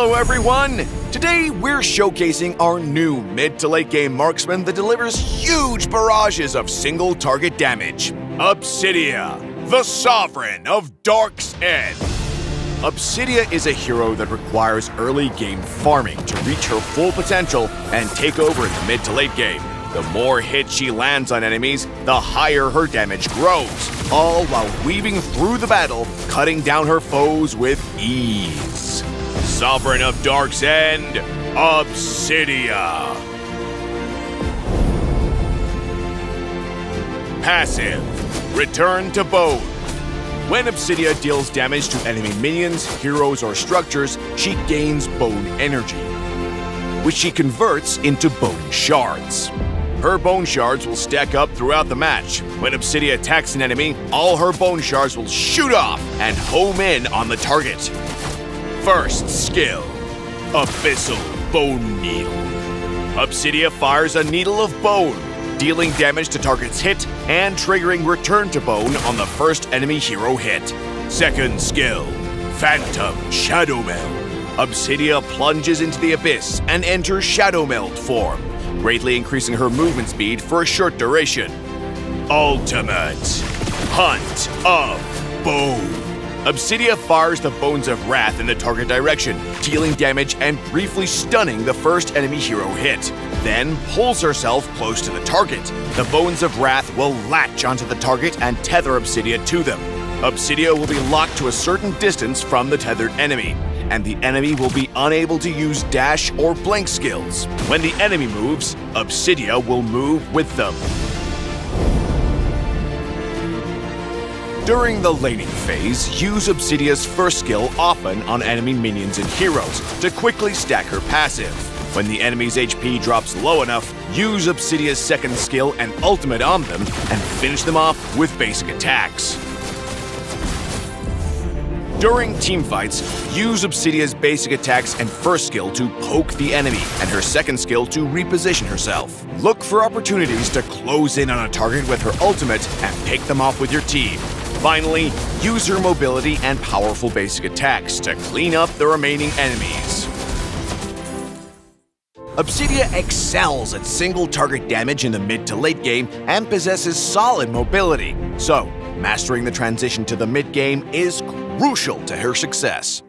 Hello everyone! Today we're showcasing our new mid to late game marksman that delivers huge barrages of single target damage. Obsidia, the Sovereign of Dark's End. Obsidia is a hero that requires early game farming to reach her full potential and take over in the mid to late game. The more hits she lands on enemies, the higher her damage grows, all while weaving through the battle, cutting down her foes with ease. Sovereign of Dark's End, Obsidia. Passive, Return to Bone. When Obsidia deals damage to enemy minions, heroes, or structures, she gains bone energy, which she converts into bone shards. Her bone shards will stack up throughout the match. When Obsidia attacks an enemy, all her bone shards will shoot off and home in on the target. First skill, Abyssal Bone Needle. Obsidia fires a needle of bone, dealing damage to target's hit and triggering Return to Bone on the first enemy hero hit. Second skill, Phantom Shadow Meld. Obsidia plunges into the abyss and enters Shadow Meld form, greatly increasing her movement speed for a short duration. Ultimate, Hunt of Bone. Obsidia fires the Bones of Wrath in the target direction, dealing damage and briefly stunning the first enemy hero hit. Then pulls herself close to the target. The Bones of Wrath will latch onto the target and tether Obsidia to them. Obsidia will be locked to a certain distance from the tethered enemy, and the enemy will be unable to use dash or blink skills. When the enemy moves, Obsidia will move with them. During the laning phase, use Obsidia's first skill often on enemy minions and heroes to quickly stack her passive. When the enemy's HP drops low enough, use Obsidia's second skill and ultimate on them and finish them off with basic attacks. During teamfights, use Obsidia's basic attacks and first skill to poke the enemy, and her second skill to reposition herself. Look for opportunities to close in on a target with her ultimate and pick them off with your team. Finally, use her mobility and powerful basic attacks to clean up the remaining enemies. Obsidia excels at single target damage in the mid to late game and possesses solid mobility, so mastering the transition to the mid game is crucial to her success.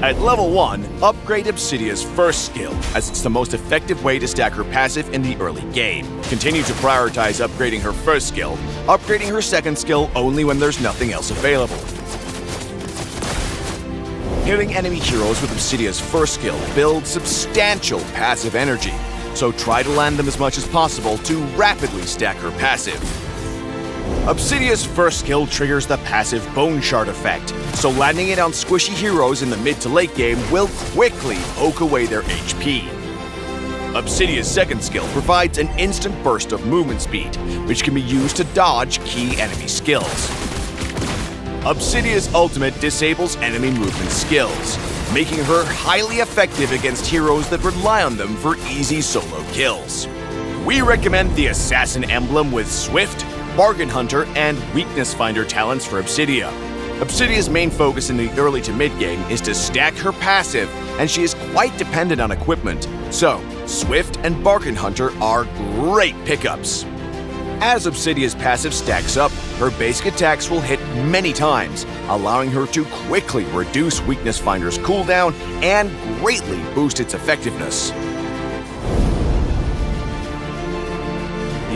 At level 1, upgrade Obsidia's first skill, as it's the most effective way to stack her passive in the early game. Continue to prioritize upgrading her first skill, upgrading her second skill only when there's nothing else available. Hitting enemy heroes with Obsidia's first skill builds substantial passive energy, so try to land them as much as possible to rapidly stack her passive. Obsidia's first skill triggers the passive Bone Shard effect, so landing it on squishy heroes in the mid to late game will quickly poke away their HP. Obsidia's second skill provides an instant burst of movement speed, which can be used to dodge key enemy skills. Obsidia's ultimate disables enemy movement skills, making her highly effective against heroes that rely on them for easy solo kills. We recommend the Assassin emblem with Swift, Bargain Hunter, and Weakness Finder talents for Obsidia. Obsidia's main focus in the early to mid game is to stack her passive, and she is quite dependent on equipment, so Swift and Bargain Hunter are great pickups. As Obsidia's passive stacks up, her basic attacks will hit many times, allowing her to quickly reduce Weakness Finder's cooldown and greatly boost its effectiveness.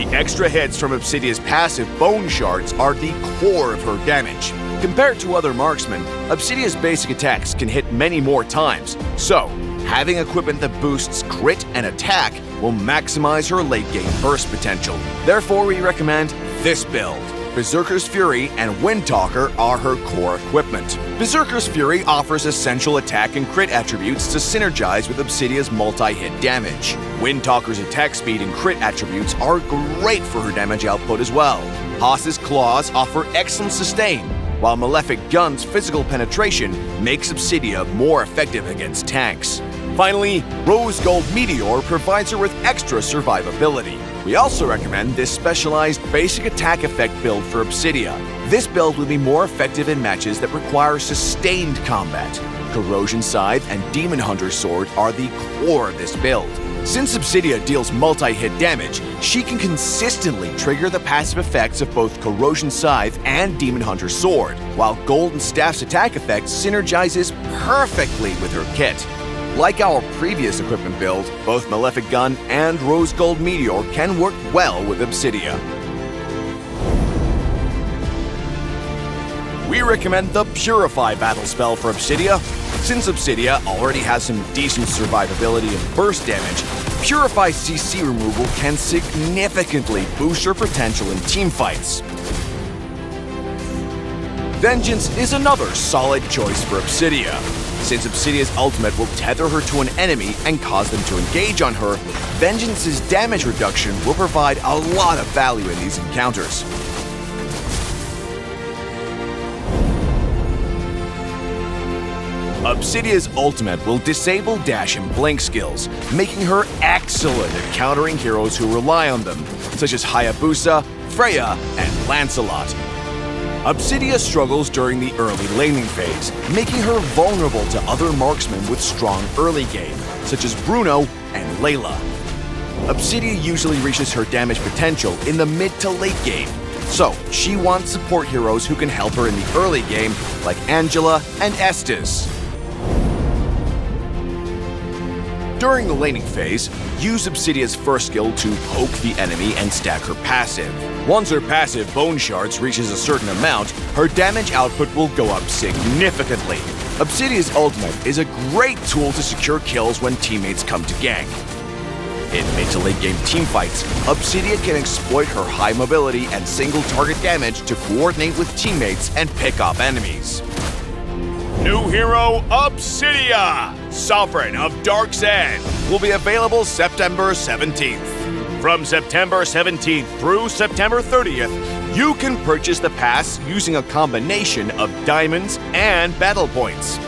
The extra hits from Obsidia's passive Bone Shards are the core of her damage. Compared to other marksmen, Obsidia's basic attacks can hit many more times, so having equipment that boosts crit and attack will maximize her late-game burst potential. Therefore, we recommend this build. Berserker's Fury and Windtalker are her core equipment. Berserker's Fury offers essential attack and crit attributes to synergize with Obsidia's multi-hit damage. Windtalker's attack speed and crit attributes are great for her damage output as well. Haas's Claws offer excellent sustain, while Malefic Gun's physical penetration makes Obsidia more effective against tanks. Finally, Rose Gold Meteor provides her with extra survivability. We also recommend this specialized basic attack effect build for Obsidia. This build will be more effective in matches that require sustained combat. Corrosion Scythe and Demon Hunter Sword are the core of this build. Since Obsidia deals multi-hit damage, she can consistently trigger the passive effects of both Corrosion Scythe and Demon Hunter Sword, while Golden Staff's attack effect synergizes perfectly with her kit. Like our previous equipment build, both Malefic Gun and Rose Gold Meteor can work well with Obsidia. We recommend the Purify battle spell for Obsidia. Since Obsidia already has some decent survivability and burst damage, Purify CC removal can significantly boost her potential in teamfights. Vengeance is another solid choice for Obsidia. Since Obsidia's ultimate will tether her to an enemy and cause them to engage on her, Vengeance's damage reduction will provide a lot of value in these encounters. Obsidia's ultimate will disable dash and blink skills, making her excellent at countering heroes who rely on them, such as Hayabusa, Freya, and Lancelot. Obsidia struggles during the early laning phase, making her vulnerable to other marksmen with strong early game, such as Bruno and Layla. Obsidia usually reaches her damage potential in the mid to late game, so she wants support heroes who can help her in the early game, like Angela and Estes. During the laning phase, use Obsidia's first skill to poke the enemy and stack her passive. Once her passive Bone Shards reaches a certain amount, her damage output will go up significantly. Obsidia's ultimate is a great tool to secure kills when teammates come to gank. In mid to late game teamfights, Obsidia can exploit her high mobility and single target damage to coordinate with teammates and pick off enemies. New hero Obsidia, Sovereign of Dark's End, will be available September 17th. From September 17th through September 30th, you can purchase the pass using a combination of diamonds and battle points.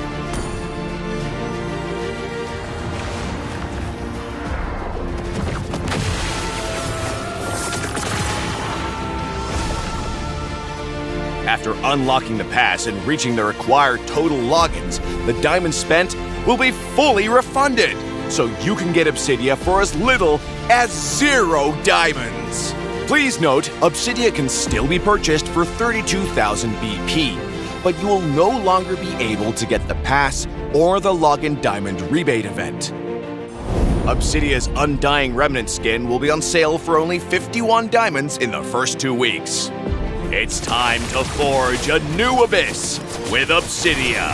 After unlocking the pass and reaching the required total logins, the diamonds spent will be fully refunded, so you can get Obsidia for as little as 0 diamonds. Please note, Obsidia can still be purchased for 32,000 BP, but you will no longer be able to get the pass or the login diamond rebate event. Obsidia's Undying Remnant skin will be on sale for only 51 diamonds in the first 2 weeks. It's time to forge a new abyss with Obsidia.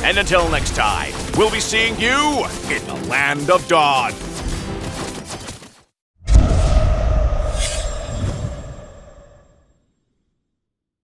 And until next time, we'll be seeing you in the Land of Dawn.